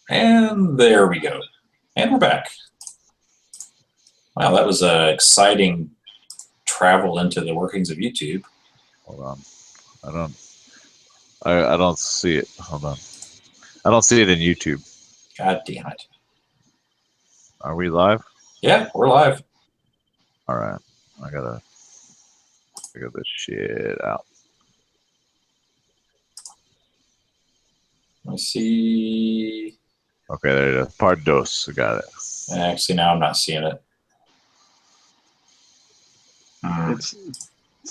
And there we go. And we're back. Wow, that was an exciting travel into the workings of YouTube. Hold on. I don't see it. Hold on. I don't see it in YouTube. God damn it. Are we live? Yeah, we're live. All right. I gotta figure this shit out. Let me see. Okay, there it is. Part dos. I got it. Actually, now I'm not seeing it. It's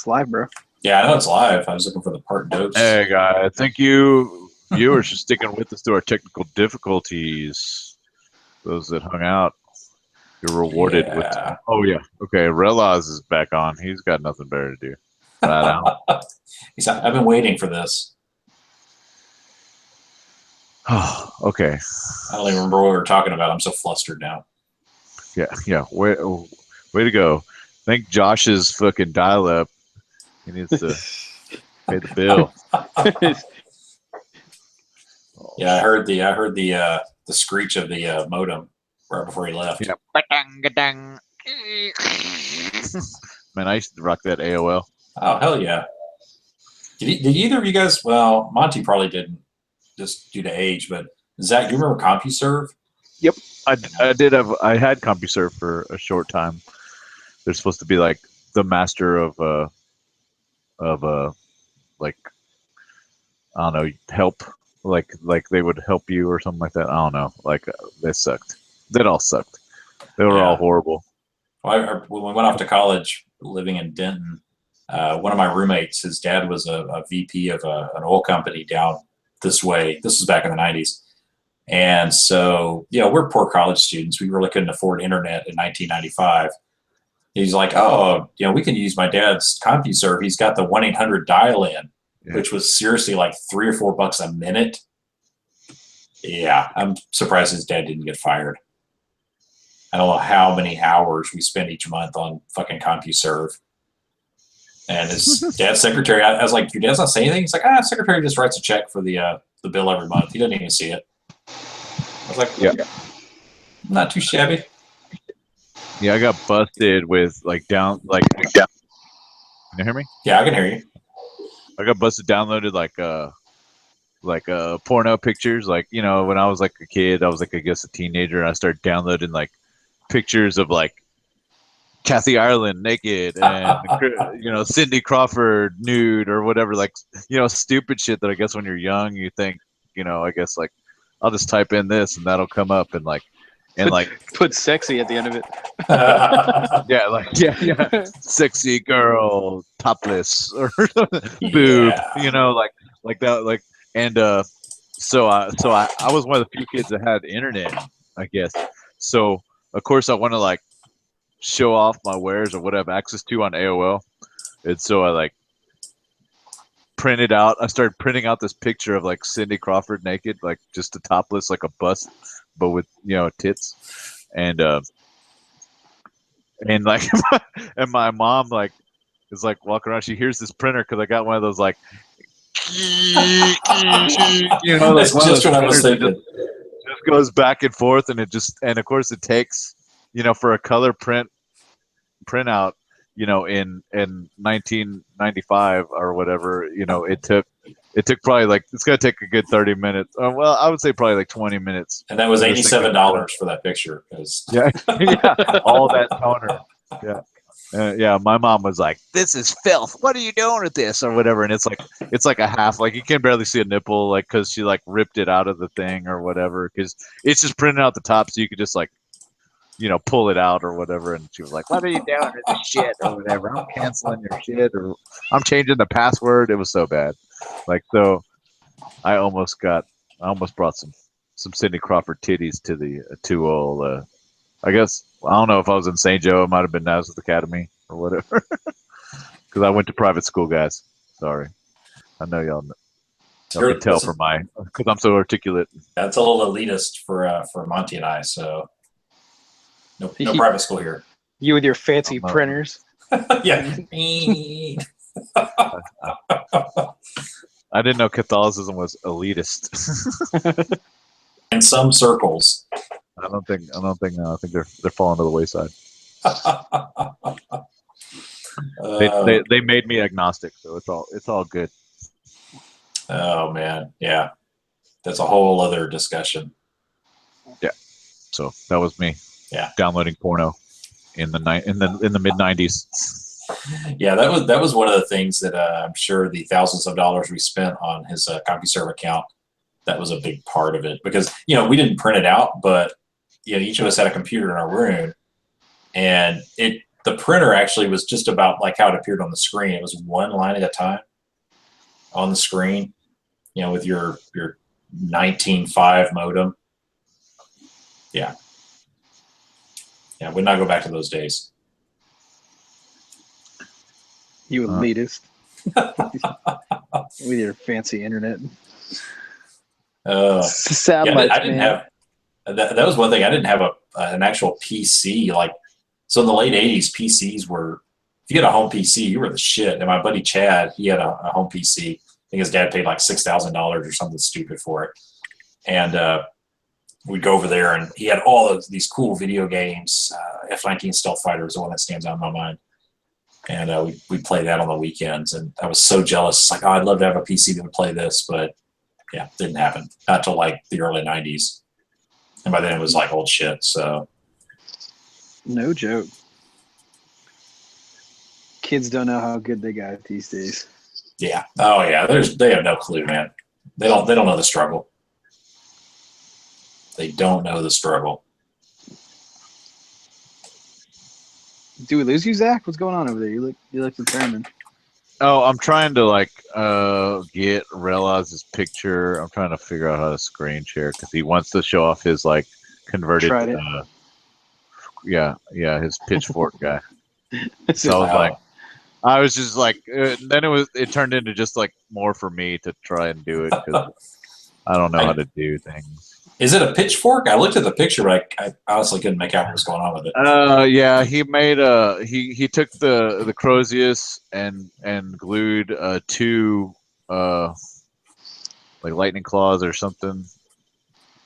live, bro. Yeah, I know it's live. I was looking for the part dos. Hey, guys. Thank you, viewers, for sticking with us through our technical difficulties. Those that hung out, you're rewarded with. Oh, yeah. Okay, Relaz is back on. He's got nothing better to do. Right out. I've been waiting for this. Oh, okay. I don't even remember what we were talking about. I'm so flustered now. Yeah. Way to go. Thank Josh's fucking dial-up. He needs to pay the bill. Yeah, I heard the screech of the modem right before he left. Yeah. Man, I used to rock that AOL. Oh, hell yeah. Did either of you guys, well, Monty probably didn't, just due to age, but Zach, do you remember CompuServe? Yep. I did have, I had CompuServe for a short time. They're supposed to be like the master of like, I don't know, help, like they would help you or something like that. I don't know. Like, they sucked. They all sucked. They were all horrible. Well, when we went off to college, living in Denton, one of my roommates, his dad was a VP of an oil company down this way. This was back in the 90s. And so, we're poor college students. We really couldn't afford internet in 1995. He's like, oh, we can use my dad's CompuServe. He's got the 1-800 dial-in, which was seriously like $3 or $4 a minute. Yeah, I'm surprised his dad didn't get fired. I don't know how many hours we spend each month on fucking CompuServe. And his dad's secretary, I was like, your dad's not saying anything? He's like, secretary just writes a check for the bill every month. He doesn't even see it. I was like, yeah, not too shabby. Yeah, I got busted with can you hear me? Yeah, I can hear you. I got busted downloaded like porno pictures. Like, when I was like a kid, I was like, I guess a teenager, and I started downloading like pictures of like Kathy Ireland naked and Cindy Crawford nude or whatever, like stupid shit that I guess when you're young you think, I guess like I'll just type in this and that'll come up and put sexy at the end of it. yeah, sexy girl topless or boob, like that, and so I was one of the few kids that had internet, I guess. So of course I want to like show off my wares or what I have access to on AOL, and so I started printing out this picture of like Cindy Crawford naked, like just a topless, like a bust, but with tits, and like and my mom like is like walking around. She hears this printer because I got one of those like That's just what I was thinking. Just goes back and forth, and of course it takes for a color printout, in 1995 or whatever, it took probably like, it's gonna take a good 30 minutes. Well, I would say probably like 20 minutes. And that was $87 for that picture. Yeah, all that toner. Yeah, my mom was like, "This is filth. What are you doing with this?" or whatever. And it's like a half, like you can barely see a nipple, like because she like ripped it out of the thing or whatever, because it's just printed out the top, so you could just like pull it out or whatever. And she was like, "What are you doing with this shit?" or whatever. I'm canceling your shit, or I'm changing the password. It was so bad. Like, so I almost brought some Cindy Crawford titties to the old. I guess I don't know if I was in St. Joe. It might have been Nazareth Academy or whatever. Because I went to private school, guys. Sorry, I know y'all can tell because I'm so articulate. That's a little elitist for Monty and I. So. No private school here. You with your fancy printers. Yeah. I didn't know Catholicism was elitist. in some circles. I think they're falling to the wayside. They made me agnostic, so it's all good. Oh man, yeah, that's a whole other discussion. Yeah, so that was me. Yeah, downloading porno in the mid '90s. Yeah, that was one of the things that I'm sure the thousands of dollars we spent on his CompuServe account, that was a big part of it, because we didn't print it out, but each of us had a computer in our room, and the printer actually was just about like how it appeared on the screen. It was one line at a time on the screen, with your 19.5 modem. Yeah, would not go back to those days. You elitist. With your fancy internet. Satellites, I didn't have that was one thing. I didn't have an actual PC. So in the late 80s, PCs were, if you had a home PC, you were the shit. And my buddy Chad, he had a home PC. I think his dad paid like $6,000 or something stupid for it. And we'd go over there, and he had all of these cool video games. F-19 Stealth Fighter is the one that stands out in my mind. And we'd play that on the weekends. And I was so jealous. It's like, oh, I'd love to have a PC that would play this. But yeah, didn't happen. Not till like the early 90s. And by then it was like old shit. So. No joke. Kids don't know how good they got it these days. Yeah. Oh yeah. They have no clue, man. They don't know the struggle. They don't know the struggle. Do we lose you, Zach? What's going on over there? You look determined. Oh, I'm trying to get Relaz's picture. I'm trying to figure out how to screen share because he wants to show off his converted. His pitchfork guy. So I was just then it turned into just more for me to try and do it because I don't know how to do things. Is it a pitchfork? I looked at the picture, but I honestly couldn't make out what was going on with it. Yeah, he made he took the Crozius and glued two lightning claws or something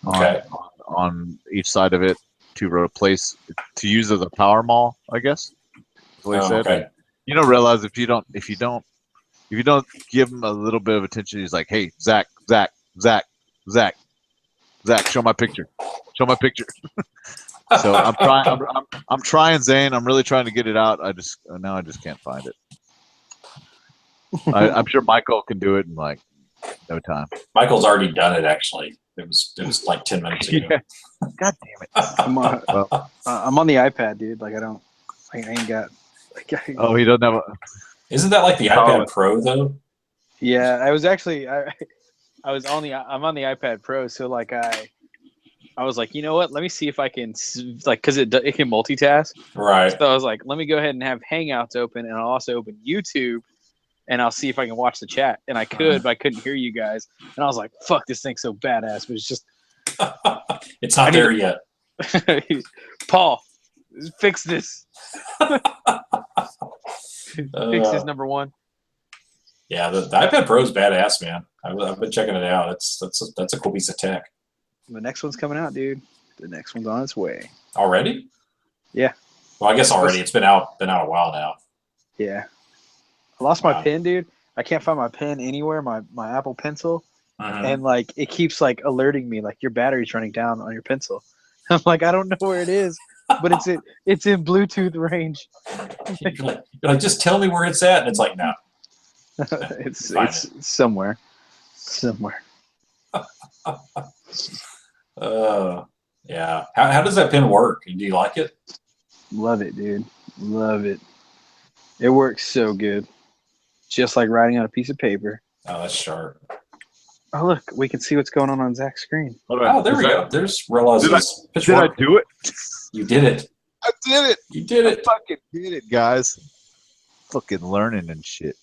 on each side of it to replace, to use as a power maul, I guess. That's what he said. Okay. Realize if you don't give him a little bit of attention, he's like, hey, Zach, show my picture. So I'm trying, Zane. I'm really trying to get it out. I just can't find it. I'm sure Michael can do it in no time. Michael's already done it. Actually, it was like 10 minutes ago. Yeah. God damn it! I'm on the iPad, dude. I ain't got. Oh, he doesn't have a. Isn't that like the iPad Pro though? Yeah, I was actually I'm on the iPad Pro, so I was like, you know what? Let me see if I can because it can multitask. Right. So I was like, let me go ahead and have Hangouts open, and I'll also open YouTube, and I'll see if I can watch the chat. And I could, but I couldn't hear you guys. And I was like, fuck, this thing's so badass. But it's just it's not there yet. Paul, fix this. Fix this, number one. Yeah, the iPad Pro is badass, man. I've been checking it out. That's a cool piece of tech. The next one's coming out, dude. The next one's on its way. Already? Yeah. Well, I guess already. It's been out a while now. Yeah. I lost my pen, dude. I can't find my pen anywhere. My Apple Pencil, and it keeps alerting me your battery's running down on your pencil. I'm like, I don't know where it is, but it's in Bluetooth range. You're like, just tell me where it's at, and it's like, no. it's somewhere. Yeah. How does that pen work? Do you like it? Love it, dude. Love it. It works so good. Just like writing on a piece of paper. Oh, that's sharp. Oh, look, we can see what's going on Zach's screen. Oh, there we go. There's Relaz's Did pitchfork. I do it? You did it. I did it. You did it. I fucking did it, guys. Fucking learning and shit.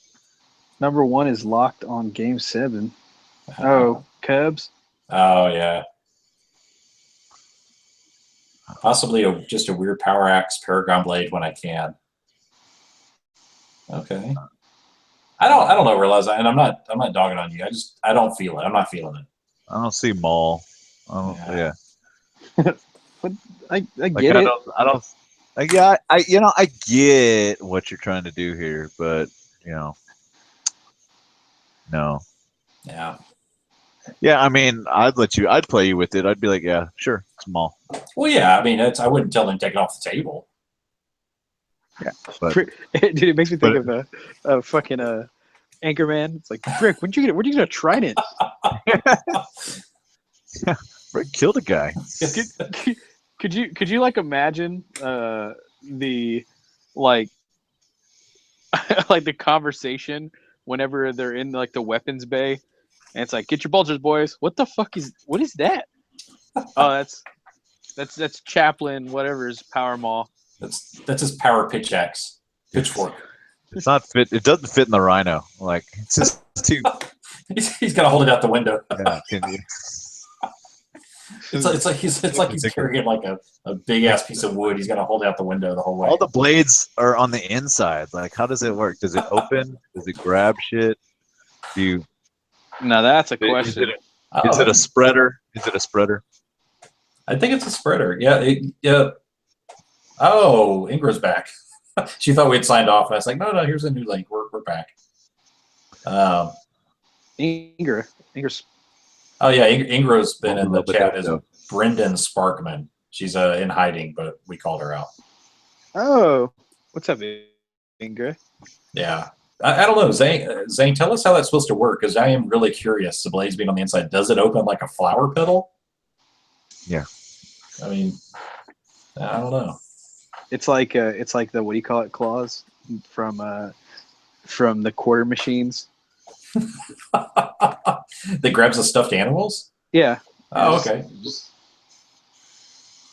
Number one is locked on game 7. Oh, Cubs? Oh, yeah. Possibly just a weird power axe Paragon blade when I can. Okay. I don't know, Relaz, and I'm not dogging on you. I don't feel it. I'm not feeling it. I don't see Maul. Yeah. But I Like get it. I don't. Yeah, I get what you're trying to do here, but no. Yeah. Yeah, I mean, I'd play you with it. I'd be like, yeah, sure, small. Well, yeah. I mean, I wouldn't tell them to take it off the table. Yeah, but Dude, it makes me think but- of a fucking Anchorman. It's like, Brick, where'd you get a trident? Rick killed a guy. Could you like imagine the like like the conversation whenever they're in like the weapons bay and it's like, get your bulgers, boys. What is that? Oh, that's Chaplin, whatever's Power Mall. That's his power pitchfork. It's not fit. It doesn't fit in the Rhino. Like it's just too. He's got to hold it out the window. Yeah, can you? It's like he's carrying like a big ass piece of wood. He's got to hold it out the window the whole way. All the blades are on the inside. Like, how does it work? Does it open? Does it grab shit? Do you? Now that's a question. Is it a spreader? Is it a spreader? I think it's a spreader. Yeah. Yeah. Oh, Ingra's back. She thought we had signed off. And I was like, no, here's a new link. We're back. Ingra's. Oh yeah, Ingra's been in the Little bit chat of as dope. Brendan Sparkman. She's in hiding, but we called her out. Oh, what's up, Ingra? Yeah. I don't know. Zane, tell us how that's supposed to work, because I am really curious. The blades being on the inside, does it open like a flower petal? Yeah. I mean, I don't know. It's like the, what do you call it, claws from the quarter machines. That grabs the stuffed animals? Yeah. Oh, okay.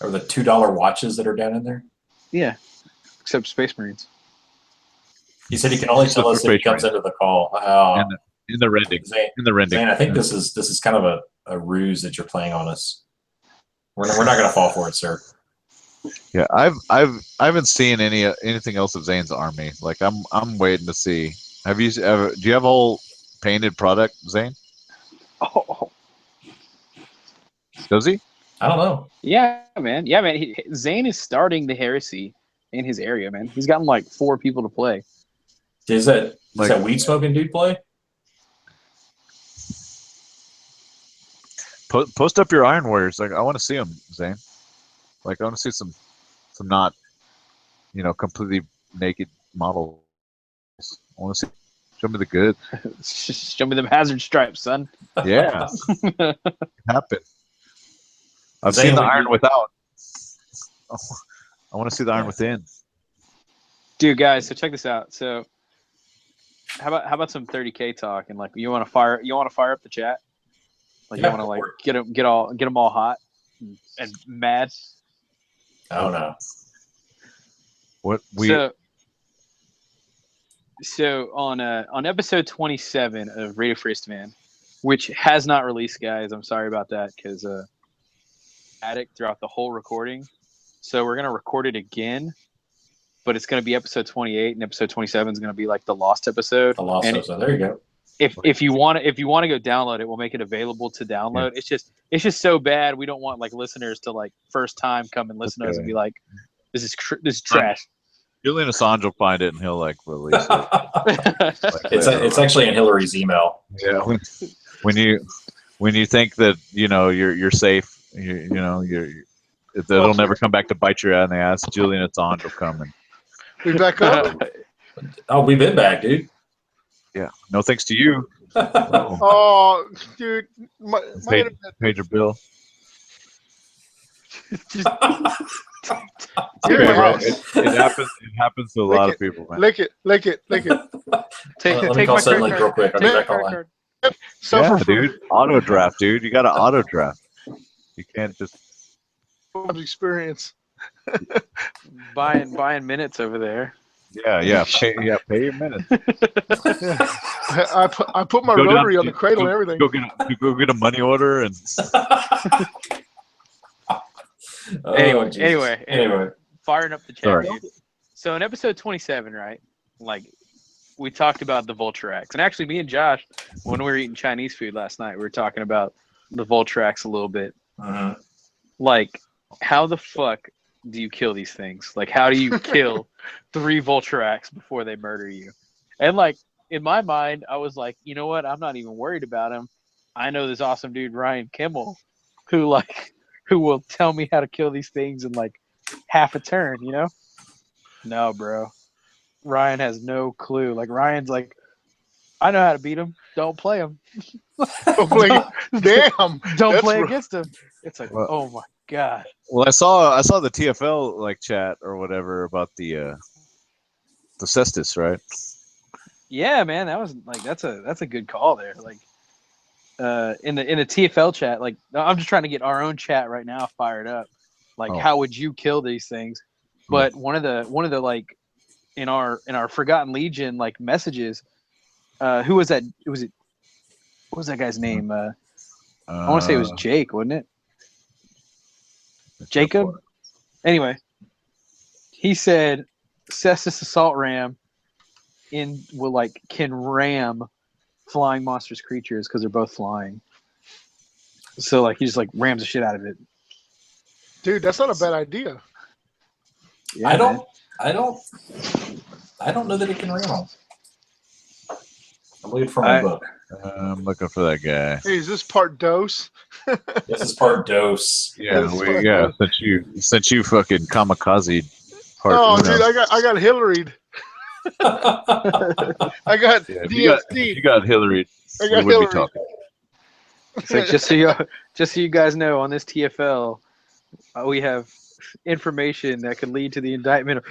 Or the $2 watches that are down in there? Yeah. Except Space Marines. He said he can only tell us if he comes into the call. In the rending. Zane, In the rending. Zane, I think this is kind of a ruse that you're playing on us. We're not going to fall for it, sir. Yeah, I haven't seen anything else of Zane's army. Like I'm waiting to see. Do you have a whole painted product, Zane? Oh. Does he? I don't know. Yeah, man. Zane is starting the heresy in his area, man. He's gotten like 4 people to play. Does that weed smoking dude play? Post up your Iron Warriors. Like I want to see them, Zane. Like I want to see some not, completely naked models. I want to see. Show me the good. Show me them hazard stripes, son. Yeah, it happened. I've Zane, seen the Iron without. I want to see the Iron within. Dude, guys, so check this out. So, how about some 30K talk, and like you want to fire up the chat, like you want to like get them all hot and mad. Oh no. So on episode 27 of Radio Free Man, which has not released, guys, I'm sorry about that, because addict throughout the whole recording. So we're gonna record it again, but it's gonna be episode 28, and episode 27 is gonna be like the lost episode. The lost episode. There you go. If you want to go download it, we'll make it available to download. Yeah. It's just so bad. We don't want like listeners to like first time come and listen to us and be like, this is trash. Julian Assange will find it and he'll like release it. It's actually in Hillary's email. Yeah. When you think that you're safe, it'll never come back to bite you in the ass. Julian Assange will come and we back up. Oh, we've been back, dude. Yeah. No thanks to you. Oh, dude, my paid your bill. It happens to a lot of people, man. Lick it. Let me call Suddenlink real quick. I'll be back online. Dude. Auto draft, dude. You got to auto draft. You can't just experience. buying minutes over there. Yeah. Pay your minutes. I put my rotary on the cradle and everything. Go get a money order and. Anyway, firing up the chat. Dude. So in episode 27, right? Like we talked about the Vulturax, and actually, me and Josh, when we were eating Chinese food last night, we were talking about the Vulturax a little bit. Like, how the fuck do you kill these things? Like, how do you kill 3 Voltrax before they murder you? And like, in my mind, I was like, you know what? I'm not even worried about him. I know this awesome dude, Ryan Kimmel, who will tell me how to kill these things in like half a turn, you know? No, bro. Ryan has no clue. Like, Ryan's like, I know how to beat him. Don't play him. Damn. Don't That's play rough. against him. It's like, Well- oh my god. Well, I saw the TFL like chat or whatever about the Cestus, right? Yeah, man, that was like that's a good call there. Like, in the TFL chat, like I'm just trying to get our own chat right now fired up. Like, Oh. how would you kill these things? But one of the like in our Forgotten Legion like messages, who was that? What was that guy's name? I want to say it was Jake, wasn't it? Jacob. Anyway, he said Cestus Assault Ram can ram flying monstrous creatures because they're both flying. So like he just like rams the shit out of it. Dude, that's not a bad idea. Yeah, I man. don't know that it can ram them. I'm looking for my book. I'm looking for that guy. Hey, is this part dose? This is part dose. Yeah, since you fucking kamikaze part. Oh, Uno. dude, I got Hillaried. I got Yeah, if DSD. you got Hillary, I we got would be Hillary. talking. So just so you guys know, on this TFL, we have information that could lead to the indictment of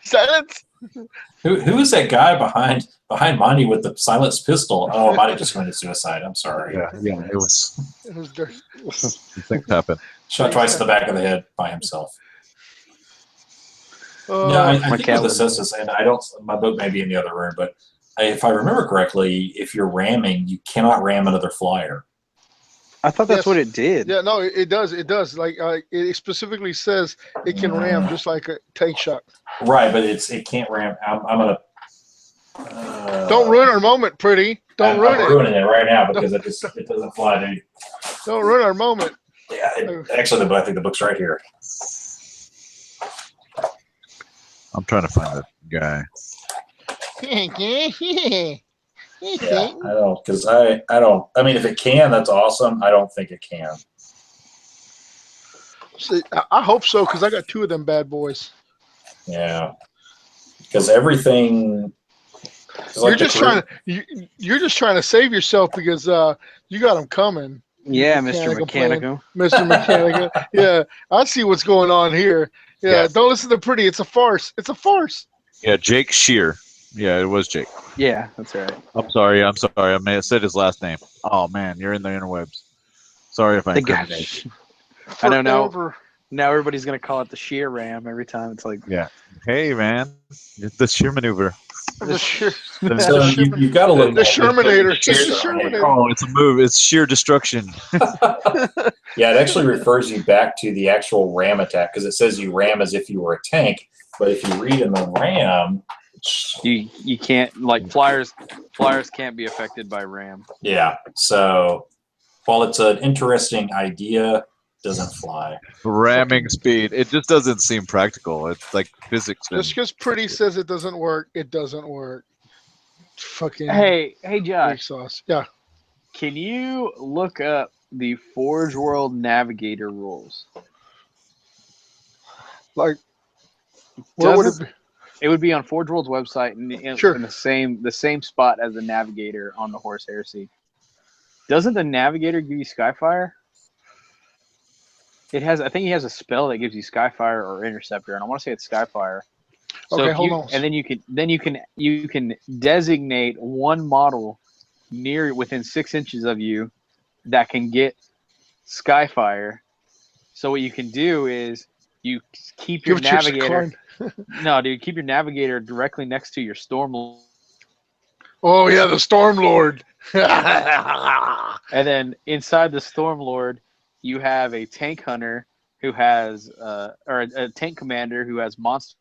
Silence. Who is that guy behind Monty with the silenced pistol? Oh, Monty just committed suicide. I'm sorry. Yeah, it was. It was dirty. Things happen. Shot twice in the back of the head by himself. Oh, Yeah, I my think cat with the was- Cestus, and I don't. My book may be in the other room, but if I remember correctly, if you're ramming, you cannot ram another flyer. I thought that's Yes. what it did. yeah, no, it does. It does. Like it specifically says it can ram just like a tank shot. Right, but it can't ram. I'm gonna. Don't ruin our moment, pretty. Don't I'm ruin it. ruining it right now because it doesn't fly, dude. Don't ruin our moment. Yeah, actually, I think the book's right here. I'm trying to find that guy. Yeah, I don't, because I don't. I mean, if it can, that's awesome. I don't think it can. See, I hope so because I got 2 of them bad boys. Yeah, because everything. You're just trying to save yourself because you got them coming. Yeah, Mr. Mechanical plan. Mechanical. Mr. Mechanica. Yeah, I see what's going on here. Yeah, don't listen to Pretty. It's a farce. It's a farce. Yeah, Jake Shear. Yeah, it was Jake. Yeah, that's right. I'm sorry. I may have said his last name. Oh man, you're in the interwebs. Sorry if I The guy. incriminate you. I don't know. Forever. Now everybody's gonna call it the shear ram every time. It's like Yeah. Hey man, it's the shear maneuver. The sheer, So you've got to look. the Shermanator. Shear- It's the Shermanator. Oh, it's a move. It's sheer destruction. Yeah, it actually refers you back to the actual ram attack because it says you ram as if you were a tank. But if you read in the ram, you can't like flyers can't be affected by ram. yeah. So while it's an interesting idea, it doesn't fly. Ramming speed. It just doesn't seem practical. It's like physics. Just because Pretty says it doesn't work, it doesn't work. Fucking Hey weak Josh, sauce. Yeah. can you look up the Forge World Navigator rules? Like, where would it Doesn't- be? It would be on Forge World's website in Sure. in the same spot as the Navigator on the Horse Heresy. Doesn't the Navigator give you Skyfire? I think he has a spell that gives you Skyfire or Interceptor, and I want to say it's Skyfire. So Okay, if hold you- on. And then you can designate one model within 6 inches of you that can get Skyfire. So what you can do is you keep your Give Chips a navigator. coin. No, dude, keep your navigator directly next to your storm, Oh yeah, the Storm Lord. and then inside the storm lord, you have a tank hunter who has, or a tank commander who has monster.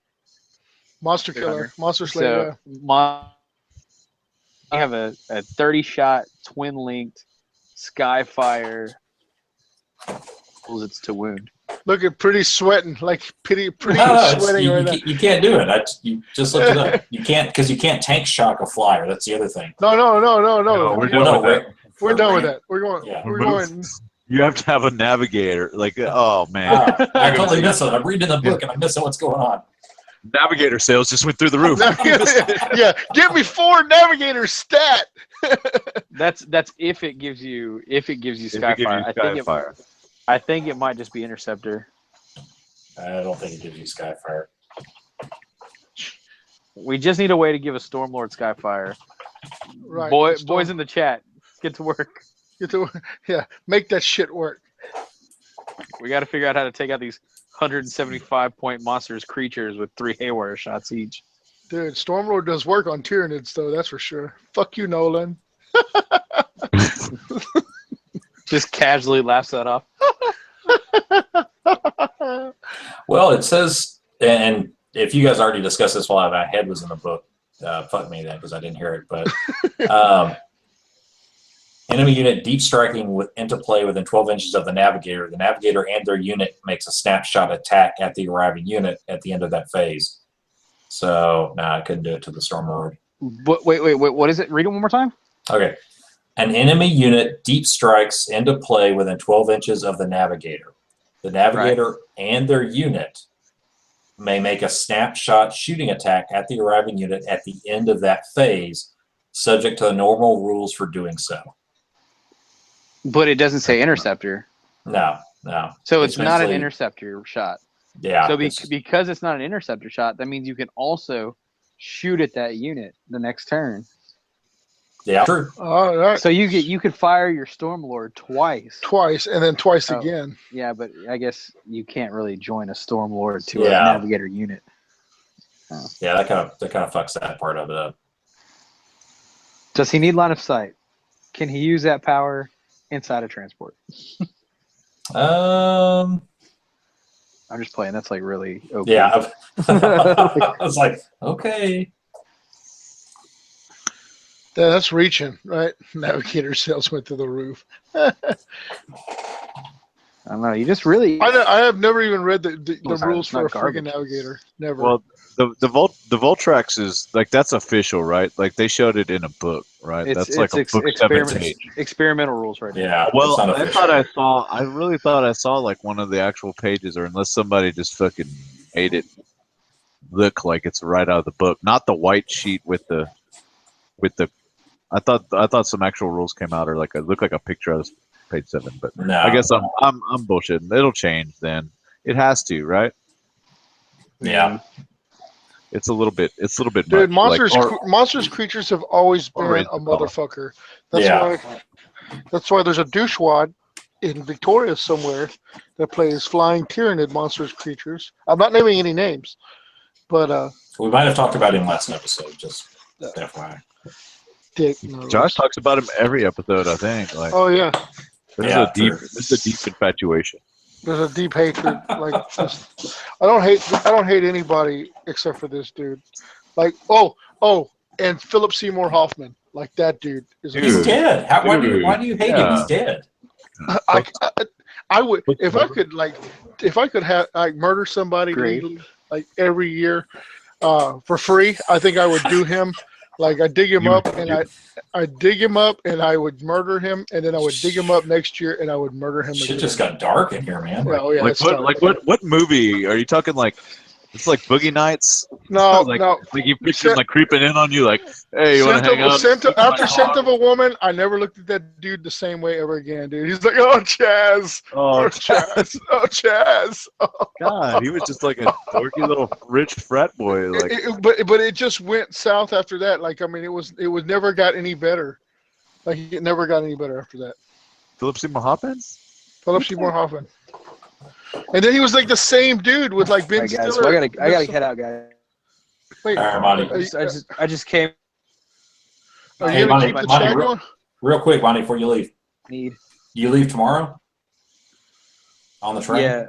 Monster Killer, Monster Slayer. So have a 30-shot twin-linked Skyfire. It's to wound. Look at pretty sweating, like pretty No, sweating right now. you can't do it. You just looked it up. You can't because you can't tank shock a flyer. That's the other thing. No. we're done with that. We're done with that. We're going. Yeah. We're going. You have to have a navigator. Like, oh man, I totally miss it. I'm reading the book and I'm missing what's going on. navigator sales just went through the roof. Yeah, give me 4 navigator stat. That's if it gives you Skyfire. I think it might just be Interceptor. I don't think it gives you Skyfire. We just need a way to give a Stormlord Skyfire. Right, Boys in the chat, get to work. Make that shit work. We got to figure out how to take out these 175-point monsters creatures with 3 Haywire shots each. Dude, Stormlord does work on Tyranids, though, that's for sure. Fuck you, Nolan. Just casually laughs that off. Well, it says, and if you guys already discussed this while my head was in the book, fuck me then because I didn't hear it. But enemy unit deep striking into play within 12 inches of the Navigator. The Navigator and their unit makes a snapshot attack at the arriving unit at the end of that phase. So, I couldn't do it to the Stormlord. But wait, what is it? Read it one more time. Okay. An enemy unit deep strikes into play within 12 inches of the Navigator. The Navigator and their unit may make a snapshot shooting attack at the arriving unit at the end of that phase, subject to the normal rules for doing so. But it doesn't say Interceptor. No. So it's not an Interceptor shot. Yeah. So because it's not an Interceptor shot, that means you can also shoot at that unit the next turn. Yeah, true. All right. So you could fire your Stormlord twice, and then twice again. Yeah, but I guess you can't really join a Stormlord to a Navigator unit. Oh. Yeah, that kind of fucks that part of it up. Does he need line of sight? Can he use that power inside a transport? I'm just playing. That's like really OP. Yeah. I was like, okay. Yeah, that's reaching, right? Navigator sales went through the roof. I don't know. You just really. I have never even read the rules for a freaking Navigator. Never. Well, the Voltrax is like that's official, right? Like they showed it in a book, right? That's like a book 17. Experimental rules, right? Yeah. Well, I really thought I saw like one of the actual pages, or unless somebody just fucking made it look like it's right out of the book, not the white sheet with the. I thought some actual rules came out, or like it looked like a picture of page 7, but no. I guess I'm bullshitting. It'll change then. It has to, right? Yeah. It's a little bit. Dude, much. monsters creatures have always been a motherfucker. That's why there's a douchewad in Victoria somewhere that plays flying Tyranid monsters creatures. I'm not naming any names, but we might have talked about him last episode. Just FYI. Josh talks about him every episode, I think. Like, oh yeah, there's a deep infatuation. There's a deep hatred. Like, I don't hate anybody except for this dude. Like, and Philip Seymour Hoffman. Like that dude is. He's dead. Why do you hate him? He's dead. I would if I could have murder somebody legally, like every year for free. I think I would do him. Like I dig him up and I dig him up and I would murder him, and then I would dig him up next year and I would murder him again. Shit just got dark in here, man. Oh yeah. What movie are you talking? Like it's like Boogie Nights. No, like, no. Like you picture him like creeping in on you, like, hey, you want to hang out? After Scent of a Woman, I never looked at that dude the same way ever again, dude. He's like, oh Chaz, oh Chaz, oh Chaz. Oh. God, he was just like a dorky little rich frat boy. Like, but it just went south after that. Like I mean, it was never got any better. Like it never got any better after that. Philip Seymour Hoffman. Philip Seymour Hoffman. And then he was like the same dude with like Ben Stiller. So I gotta head out, guys. Wait, all right, Monty. I just came. Hey, Monty, real quick, Monty, before you leave. You leave tomorrow? On the train?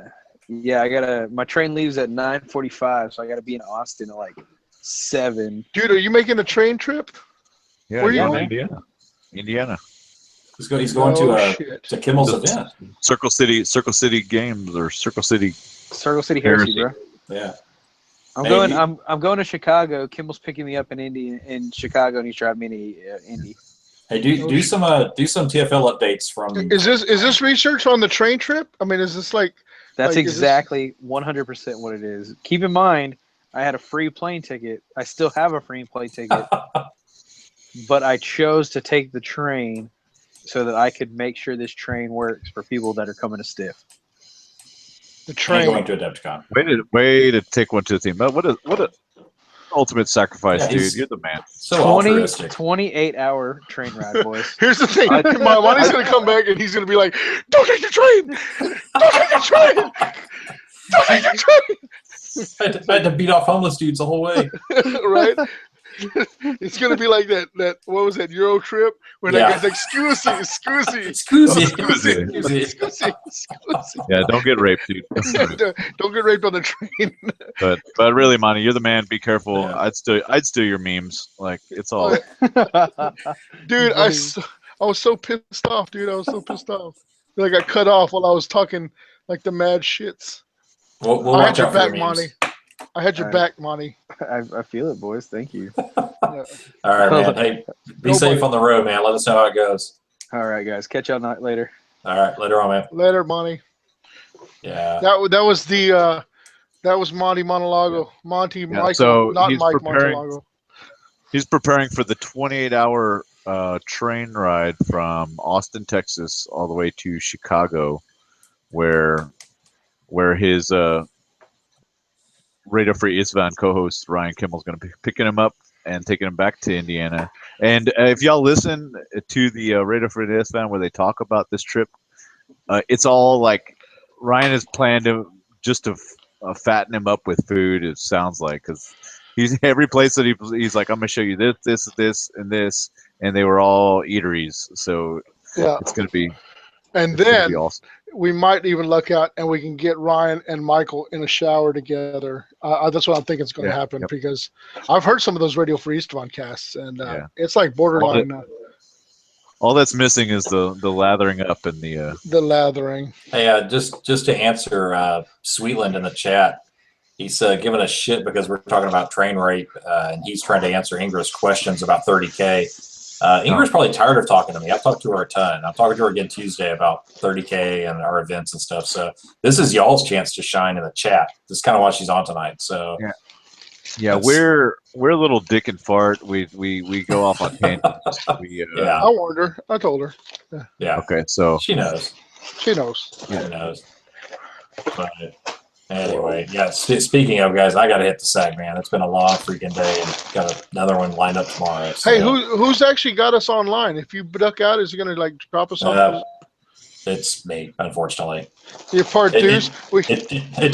Yeah. My train leaves at 9:45, so I gotta be in Austin at like 7. Dude, are you making a train trip? Yeah, Where he's you in going? Indiana. Indiana. He's going shit. to Kimmel's The event. Circle City Games or Circle City. Circle City Heresy, Heresy. bro. Yeah. I'm Hey, going. you- I'm going to Chicago. Kimmel's picking me up in Chicago, and he's driving me to Indy. Hey, do some TFL updates from. Is this research on the train trip? I mean, is this like? That's Like, is this- exactly 100% what it is. Keep in mind, I had a free plane ticket. I still have a free plane ticket, but I chose to take the train so that I could make sure this train works for people that are coming to Stiff. The And train. going to Adepticon. Way to take one to the team. But what a ultimate sacrifice, Yeah, dude. he's- You're the man. So altruistic. 28-hour train ride, boys. Here's the thing. Monty's gonna come back and he's gonna be like, "Don't take the train! Don't take the train! Don't take the train!" I had to beat off homeless dudes the whole way. Right? It's gonna be like that. What was that Euro trip when that guy's like, "Excuse me, excuse me, Excuse me. excuse me, Excuse me. excuse me, excuse me." Yeah, don't get raped, dude. Don't get raped on the train. But really, Monty, you're the man. Be careful. Yeah. I'd steal your memes. Like it's all. Dude, I was so pissed off, dude. I was so pissed off. I got cut off while I was talking like the mad shits. We'll I had watch your out for back, the memes. Monty. I had your back, Monty. I feel it, boys. Thank you. All right, man. Hey, be safe on the road, man. Let us know how it goes. All right, guys. Catch y'all later. All right, later on, man. Later, Monty. Yeah. That was Monty Monologo. Monty Michael, so not he's Mike preparing- Monologo. He's preparing for the 28-hour train ride from Austin, Texas, all the way to Chicago, where his Radio Free Isvan co-host Ryan Kimmel's going to be picking him up and taking him back to Indiana. And if y'all listen to the Radio Free Isvan where they talk about this trip, it's all like Ryan has planned to fatten him up with food. It sounds like because he's every place that he's like, I'm gonna show you this, and this, and they were all eateries. So Yeah. it's gonna be And gonna then be awesome. we might even luck out and we can get Ryan and Michael in a shower together. That's what I'm thinking is going to Yeah, happen yep. because I've heard some of those Radio Free Eastvan casts and Yeah. it's like borderline All that's missing is the lathering up and the lathering. Hey, just to answer Sweetland in the chat, he's giving us shit because we're talking about train rape, and he's trying to answer Ingra's questions about 30K. Ingra's probably tired of talking to me. I've talked to her a ton. I'm talking to her again Tuesday about 30K and our events and stuff. So this is y'all's chance to shine in the chat. This is kind of why she's on tonight. So yeah, we're a little dick and fart. We go off on tangents. Yeah. I warned her. I told her. Yeah, Okay, so she knows. She knows. She knows. But anyway, yeah. Speaking of guys, I got to hit the sack, man. It's been a long freaking day, and got another one lined up tomorrow. So. Hey, who's actually got us online? If you duck out, is he going to like drop us off? It's me, unfortunately. Your part twos. It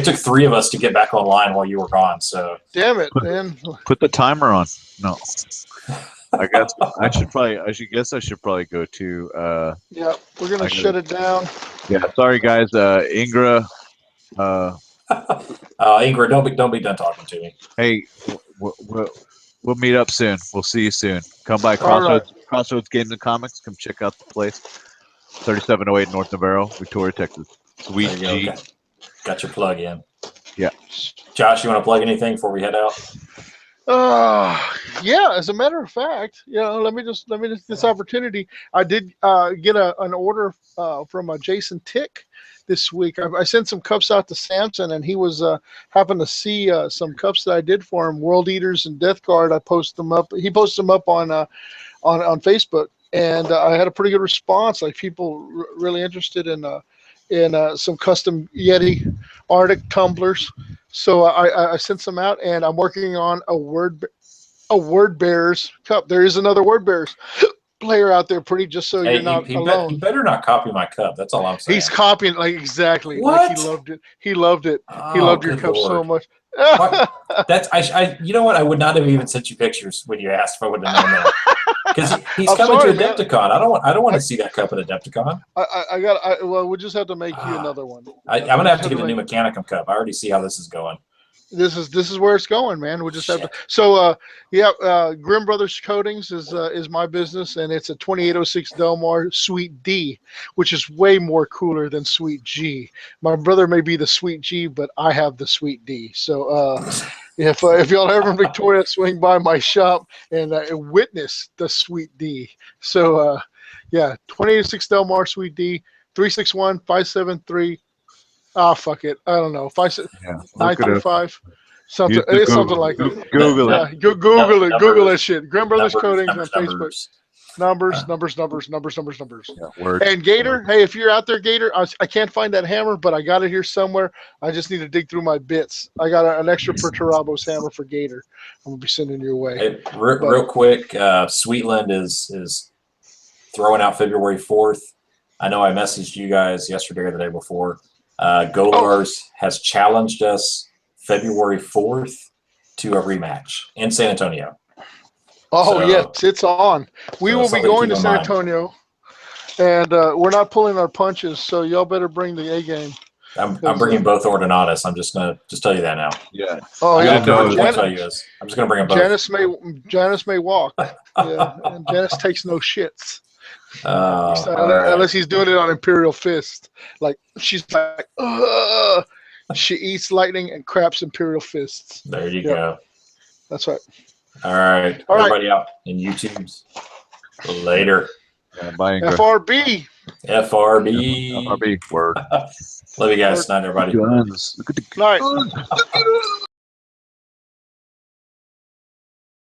took three of us to get back online while you were gone. So Damn it, man. put the timer on. No, I guess I should probably go to. Yeah, we're going to shut it down. Yeah, sorry guys. Ingra. Ingra, don't be done talking to me. Hey, we'll meet up soon. We'll see you soon. Come by Crossroads Games and Comics. Come check out the place. 3708 North Navarro, Victoria, Texas. Sweet There you G. go. Got your plug in. Yeah. Josh, you want to plug anything before we head out? Yeah, as a matter of fact, let me just this opportunity. I did get an order from Jason Tick this week. I sent some cups out to Samson, and he was happened to see some cups that I did for him, World Eaters and Death Guard. I posted them up. He posted them up on Facebook, and I had a pretty good response. Like people really interested in some custom Yeti Arctic tumblers. So I sent some out, and I'm working on a Word Bears cup. There is another Word Bears player out there, pretty, just so you're not alone. He better not copy my cup. That's all I'm saying. He's copying, like, exactly. What? Like, he loved it. He loved it. Oh, He loved your good cup so Lord. much. That's you know what? I would not have even sent you pictures when you asked if I would have known that. Because he's I'm coming sorry, to man. Adepticon. I don't want to see that cup at Adepticon. Well, we'll just have to make you another one. I'm gonna have to get a new Mechanicum cup. I already see how this is going. This is where it's going, man. We'll just have to. So, Grimm Brothers Coatings is my business, and it's a 2806 Delmar Suite D, which is way more cooler than Suite G. My brother may be the Suite G, but I have the Suite D. So, if y'all ever in Victoria, swing by my shop and witness the Suite D. So, 2806 Delmar Suite D, 361-573. Ah, fuck it. I don't know. 925. Something. It's something like that. Google it. Yeah, Google it. Numbers. Google that shit. Grimm Brothers Coatings on Facebook. Numbers. Numbers. Yeah, word. And Gator, hey, if you're out there, Gator, I can't find that hammer, but I got it here somewhere. I just need to dig through my bits. I got an extra Perturabos hammer for Gator. I'm gonna be sending your way. Hey, real quick, Sweetland is throwing out February 4th. I know I messaged you guys yesterday or the day before. Golars has challenged us February 4th to a rematch in San Antonio. Oh, yes, it's on. We will be going to San Antonio, and we're not pulling our punches, so y'all better bring the A game. I'm bringing both Ordinatus. I'm just gonna tell you that now. Yeah. Oh, yeah. I'm just gonna bring them both. Janice may walk. Yeah, and Janice takes no shits. Right. Unless he's doing it on Imperial Fist. Like, she's like, ugh. She eats lightning and craps Imperial Fists. There you go. That's right. All right. Everybody out in YouTube's. Later. Yeah, bye, FRB. FRB. FRB. Word. Love you guys. Night, everybody. Guns. Night.